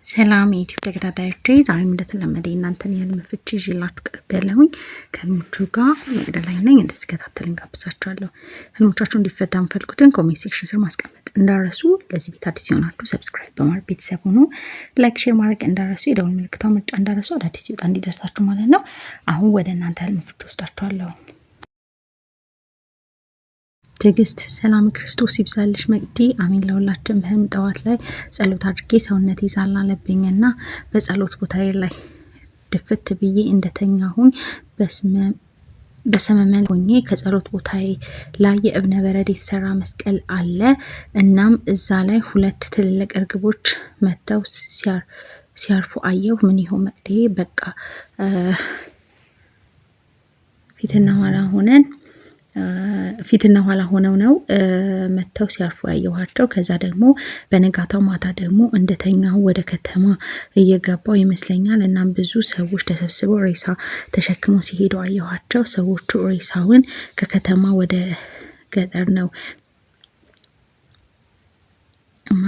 ሰላም የዩቲዩብ ተከታታዮቼ፣ ዛሬም እንደተለመደ እናንተን የህልም ፍቺ ይዤላችሁ ቀርቤያለሁኝ። ከህልሞቹ ጋር መቅደላይ ነኝ። እንድትከታተሉኝ ጋብዛችኋለሁ። ህልሞቻችሁ እንዲፈታ የምትፈልጉትን ኮሜንት ሴክሽን ስር ማስቀመጥ እንዳረሱ። ለዚህ ቤት አዲስ የሆናችሁ ሰብስክራይብ በማድረግ ቤተሰብ ሁኑ። ላይክ፣ ሼር ማድረግ እንዳረሱ። የደወል ምልክቷን መጫ እንዳረሱ፣ አዳዲስ ሲወጣ እንዲደርሳችሁ ማለት ነው። አሁን ወደ እናንተ ህልም ፍቺ ወስዳችኋለሁ። ትዕግስት ሰላም ክርስቶስ ይብዛልሽ መቅዲ። አሜን። ለሁላችን በህልም ጠዋት ላይ ጸሎት አድርጌ ሰውነት ይዛል አለብኝና በጸሎት ቦታዬ ላይ ድፍት ብዬ እንደተኛሁኝ በሰመመን ሆኜ ከጸሎት ቦታዬ ላይ የእብነ በረድ የተሰራ መስቀል አለ። እናም እዛ ላይ ሁለት ትልልቅ እርግቦች መጥተው ሲያርፉ አየሁ። ምን ይሆን መቅዲ? በቃ ፊትና ኋላ ሆነው ነው መተው ሲያርፉ ያየኋቸው። ከዛ ደግሞ በነጋታው ማታ ደግሞ እንደተኛው ወደ ከተማ እየገባው ይመስለኛል። እናም ብዙ ሰዎች ተሰብስበው ሬሳ ተሸክመው ሲሄዱ አየኋቸው። ሰዎቹ ሬሳውን ከከተማ ወደ ገጠር ነው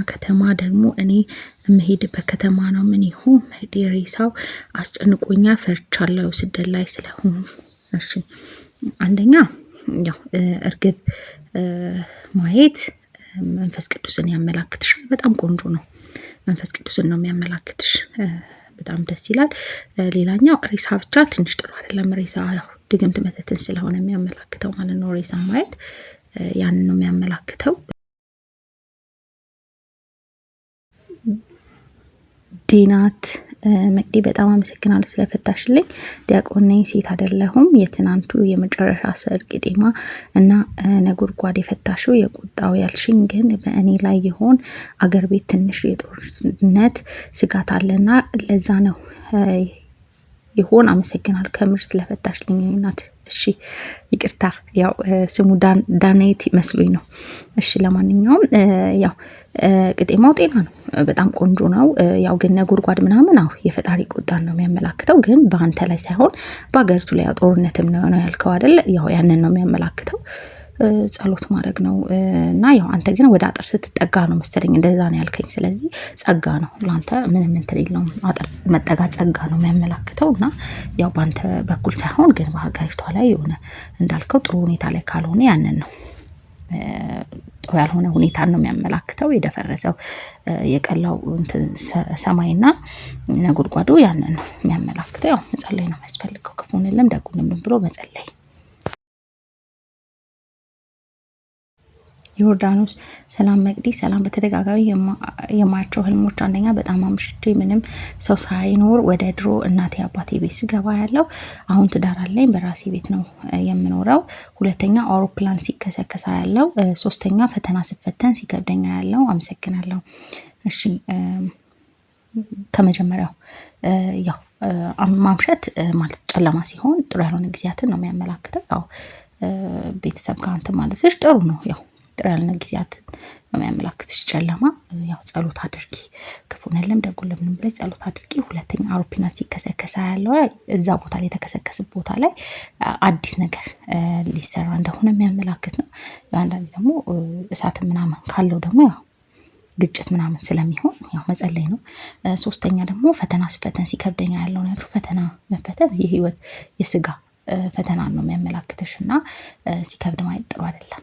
ከተማ ደግሞ እኔ የምሄድበት ከተማ ነው። ምን ይሁን ሬሳው አስጨንቆኛ ፈርቻለሁ ስደት ላይ ስለሆኑ። እሺ አንደኛ ያው እርግብ ማየት መንፈስ ቅዱስን ያመላክትሻል። በጣም ቆንጆ ነው። መንፈስ ቅዱስን ነው የሚያመላክትሽ። በጣም ደስ ይላል። ሌላኛው ሬሳ ብቻ ትንሽ ጥሩ አይደለም። ሬሳ ያው ድግምት መተትን ስለሆነ የሚያመላክተው ማለት ነው። ሬሳ ማየት ያንን ነው የሚያመላክተው። ዲናት መቅዲ በጣም አመሰግናለሁ ስለፈታሽልኝ። ዲያቆን ነኝ፣ ሴት አይደለሁም። የትናንቱ የመጨረሻ ሰርግ ቄጤማ እና ነጎድጓድ የፈታሽው የቁጣው ያልሽኝ ግን በእኔ ላይ ይሆን? አገር ቤት ትንሽ የጦርነት ስጋት አለና ለዛ ነው ይሆን? አመሰግናለሁ ከምር ስለፈታሽልኝ እናት። እሺ ይቅርታ፣ ያው ስሙ ዳናይት መስሉኝ ነው። እሺ ለማንኛውም ያው ቄጤማው ጤና ነው፣ በጣም ቆንጆ ነው። ያው ግን ነጎድጓድ ምናምን የፈጣሪ ቁጣን ነው የሚያመላክተው፣ ግን በአንተ ላይ ሳይሆን በሀገሪቱ ላይ ያው ጦርነትም ነው ያልከው አይደል? ያው ያንን ነው የሚያመላክተው። ጸሎት ማድረግ ነው እና ያው አንተ ግን ወደ አጥር ስትጠጋ ነው መሰለኝ እንደዛ ነው ያልከኝ። ስለዚህ ጸጋ ነው ለአንተ፣ ምንም እንትን የለውም። አጥር መጠጋት ጸጋ ነው የሚያመላክተው እና ያው በአንተ በኩል ሳይሆን ግን በሀገሪቷ ላይ የሆነ እንዳልከው ጥሩ ሁኔታ ላይ ካልሆነ ያንን ነው ጥሩ ያልሆነ ሁኔታን ነው የሚያመላክተው። የደፈረሰው የቀላው ሰማይና ነጎድጓዱ ያንን ነው የሚያመላክተው። ያው መጸለይ ነው የሚያስፈልገው። ክፉንልም ደጉንም ብሎ መጸለይ። ዮርዳኖስ ሰላም መቅዲ ሰላም። በተደጋጋሚ የማያቸው ህልሞች፣ አንደኛ በጣም አምሽቼ ምንም ሰው ሳይኖር ወደ ድሮ እናቴ አባቴ ቤት ስገባ ያለው። አሁን ትዳር አለኝ፣ በራሴ ቤት ነው የምኖረው። ሁለተኛ አውሮፕላን ሲከሰከሳ ያለው። ሶስተኛ ፈተና ስፈተን ሲከብደኛ ያለው። አመሰግናለሁ። እሺ ከመጀመሪያው ያው ማምሸት ማለት ጨለማ ሲሆን ጥሩ ያልሆነ ጊዜያትን ነው የሚያመላክተው። ያው ቤተሰብ ጋር እንትን ማለትሽ ጥሩ ነው። ያው ጥሩ ያልሆነ ጊዜያትን ነው የሚያመላክትሽ ጨለማ። ያው ጸሎት አድርጊ፣ ክፉንልም ደጉንም ብለሽ ጸሎት አድርጊ። ሁለተኛ አውሮፕላን ሲከሰከሳ ያለው እዛ ቦታ ላይ የተከሰከሰ ቦታ ላይ አዲስ ነገር ሊሰራ እንደሆነ የሚያመላክት ነው። አንዳንዴ ደግሞ እሳት ምናምን ካለው ደግሞ ያው ግጭት ምናምን ስለሚሆን ያው መጸለይ ነው። ሶስተኛ ደግሞ ፈተና ስፈተን ሲከብደኛ ያለው ነገር ፈተና መፈተን የህይወት የስጋ ፈተና ነው የሚያመላክትሽ እና ሲከብድ ማየት ጥሩ አይደለም።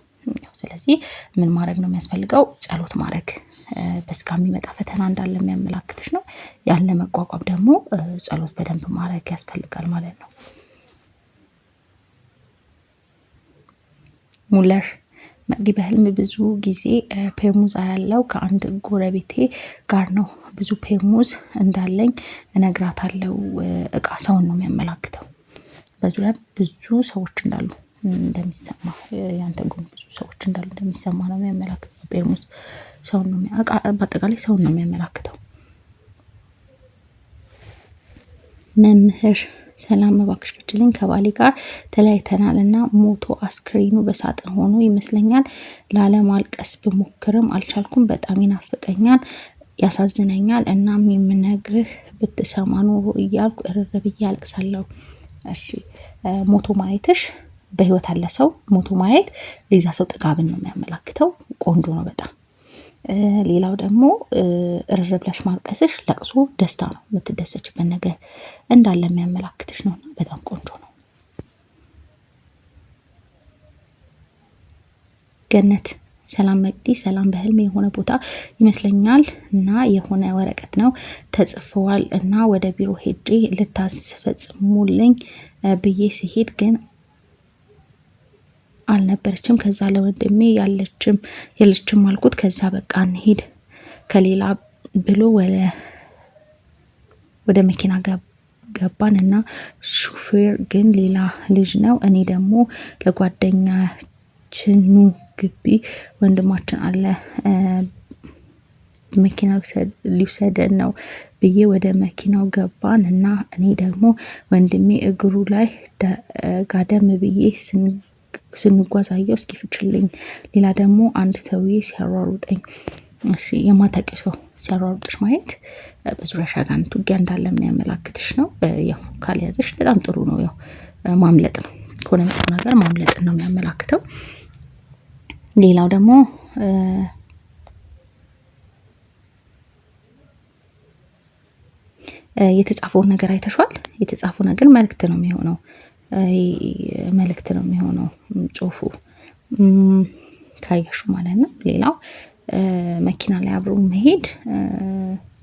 ስለዚህ ምን ማድረግ ነው የሚያስፈልገው? ጸሎት ማድረግ። በስጋ የሚመጣ ፈተና እንዳለ የሚያመላክትሽ ነው። ያን ለመቋቋም ደግሞ ጸሎት በደንብ ማድረግ ያስፈልጋል ማለት ነው። ሙለር መቅዲ በህልም ብዙ ጊዜ ፔርሙዝ ያለው ከአንድ ጎረቤቴ ጋር ነው። ብዙ ፔርሙዝ እንዳለኝ እነግራታለሁ። እቃ ሰውን ነው የሚያመላክተው። በዙሪያ ብዙ ሰዎች እንዳሉ እንደሚሰማ፣ ያንተ ጎን ብዙ ሰዎች እንዳሉ እንደሚሰማ ነው የሚያመላክተው። ፔርሙዝ ሰውን ነው በአጠቃላይ ሰውን ነው የሚያመላክተው። መምህር ሰላም እባክሽ ፍችልኝ። ከባሌ ጋር ተለያይተናል እና ሞቶ አስክሬኑ በሳጥን ሆኖ ይመስለኛል። ላለማልቀስ ብሞክርም አልቻልኩም። በጣም ይናፍቀኛል፣ ያሳዝነኛል። እናም የምነግርህ ብትሰማ ኖሮ እያልኩ እርር ብዬ አልቅሳለሁ። እሺ ሞቶ ማየትሽ በህይወት ያለ ሰው ሞቶ ማየት የዛ ሰው ጥጋብን ነው የሚያመላክተው። ቆንጆ ነው በጣም ሌላው ደግሞ እርር ብለሽ ማልቀስሽ ለቅሶ ደስታ ነው፣ የምትደሰችበት ነገር እንዳለ የሚያመላክትሽ ነው። በጣም ቆንጆ ነው። ገነት ሰላም መቅዲ፣ ሰላም በህልም የሆነ ቦታ ይመስለኛል እና የሆነ ወረቀት ነው ተጽፈዋል እና ወደ ቢሮ ሄጄ ልታስፈጽሙልኝ ብዬ ሲሄድ ግን አልነበረችም። ከዛ ለወንድሜ የለችም አልኩት። ከዛ በቃ እንሄድ ከሌላ ብሎ ወደ መኪና ገባን እና ሹፌር ግን ሌላ ልጅ ነው። እኔ ደግሞ ለጓደኛችን ኑ ግቢ ወንድማችን አለ መኪና ሊወሰደን ነው ብዬ ወደ መኪናው ገባን እና እኔ ደግሞ ወንድሜ እግሩ ላይ ጋደም ብዬ ስንጓዝ አየሁ። እስኪ ፍችልኝ። ሌላ ደግሞ አንድ ሰውዬ ሲያሯሩጠኝ። እሺ የማታውቂው ሰው ሲያሯሩጥሽ ማየት በዙሪያሽ አጋንንት ውጊያ እንዳለ የሚያመላክትሽ ነው። ያው ካልያዘሽ በጣም ጥሩ ነው። ያው ማምለጥ ነው ከሆነ መጥፎ ነገር ማምለጥን ነው የሚያመላክተው። ሌላው ደግሞ የተጻፈውን ነገር አይተሽዋል። የተጻፈው ነገር መልእክት ነው የሚሆነው ጽሁፉ ካየሹ ማለት ነው። ሌላው መኪና ላይ አብሮ መሄድ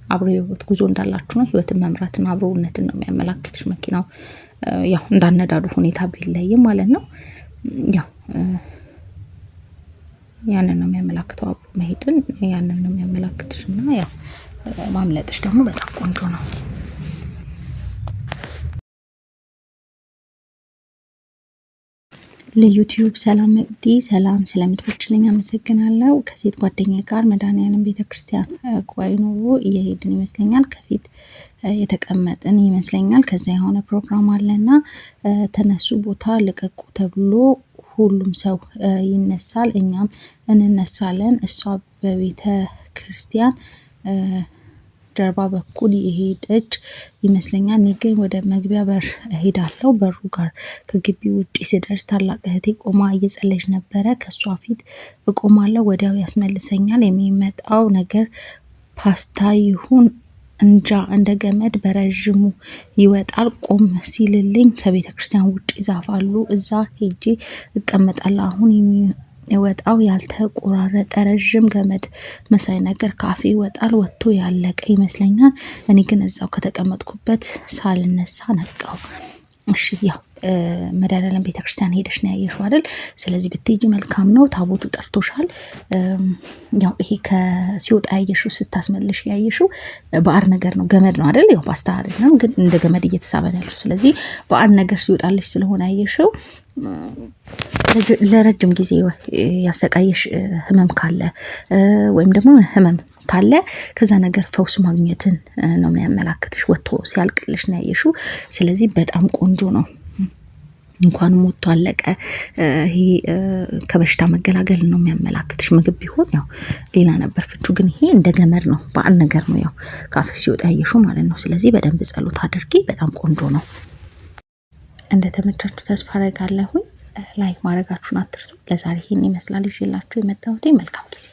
አብሮ የህይወት ጉዞ እንዳላችሁ ነው። ህይወትን መምራትና አብሮነትን ነው የሚያመላክትሽ። መኪናው ያው እንዳነዳዱ ሁኔታ ቢለይም ማለት ነው። ያው ያንን ነው የሚያመላክተው። አብሮ መሄድን ያንን ነው የሚያመላክትሽ እና ያው ማምለጥሽ ደግሞ በጣም ቆንጆ ነው። ለዩቲዩብ ሰላም መቅዲ፣ ሰላም ስለምትፈችልኝ አመሰግናለሁ። ከሴት ጓደኛዬ ጋር መድኃኔዓለም ቤተክርስቲያን ጉባኤ ኖሮ እየሄድን ይመስለኛል። ከፊት የተቀመጥን ይመስለኛል። ከዛ የሆነ ፕሮግራም አለና ተነሱ ቦታ ልቀቁ ተብሎ ሁሉም ሰው ይነሳል፣ እኛም እንነሳለን። እሷ በቤተ ክርስቲያን ጀርባ በኩል የሄደች ይመስለኛል። እኔ ግን ወደ መግቢያ በር እሄዳለሁ። በሩ ጋር ከግቢ ውጪ ስደርስ ታላቅ እህቴ ቆማ እየጸለች ነበረ። ከእሷ ፊት እቆማለሁ። ወዲያው ያስመልሰኛል። የሚመጣው ነገር ፓስታ ይሁን እንጃ እንደ ገመድ በረዥሙ ይወጣል። ቆም ሲልልኝ ከቤተ ክርስቲያን ውጪ ዛፍ አሉ። እዛ ሄጄ እቀመጣለሁ። አሁን የሚወጣው ያልተቆራረጠ ረዥም ገመድ መሳይ ነገር ካፌ ይወጣል። ወጥቶ ያለቀ ይመስለኛል። እኔ ግን እዛው ከተቀመጥኩበት ሳልነሳ ነቃው። እሺ ያው መድኃኔዓለም ቤተክርስቲያን ሄደሽ ነው ያየሽው አይደል? ስለዚህ ብትሄጂ መልካም ነው። ታቦቱ ጠርቶሻል። ያው ይሄ ከሲወጣ ያየሽው ስታስመልሽ ያየሽው ባዕድ ነገር ነው፣ ገመድ ነው አይደል? ያው ፓስታ አይደለም ግን እንደ ገመድ እየተሳበ ነው ያልሽው። ስለዚህ ባዕድ ነገር ሲወጣልሽ ስለሆነ ያየሽው ለረጅም ጊዜ ያሰቃየሽ ህመም ካለ ወይም ደግሞ ህመም ካለ ከዛ ነገር ፈውስ ማግኘትን ነው የሚያመላክትሽ። ወጥቶ ሲያልቅልሽ ነው ያየሽው። ስለዚህ በጣም ቆንጆ ነው። እንኳንም ወጥቶ አለቀ። ይሄ ከበሽታ መገላገል ነው የሚያመላክትሽ። ምግብ ቢሆን ያው ሌላ ነበር ፍቹ፣ ግን ይሄ እንደ ገመድ ነው፣ በዓል ነገር ነው። ያው ካፍሽ ሲወጣ ያየሽው ማለት ነው። ስለዚህ በደንብ ጸሎት አድርጊ። በጣም ቆንጆ ነው። እንደተመቻችሁ ተስፋ አደርጋለሁኝ። ላይክ ማድረጋችሁን አትርሱ። ለዛሬ ይሄን ይመስላል ይዤላችሁ የመጣሁት። መልካም ጊዜ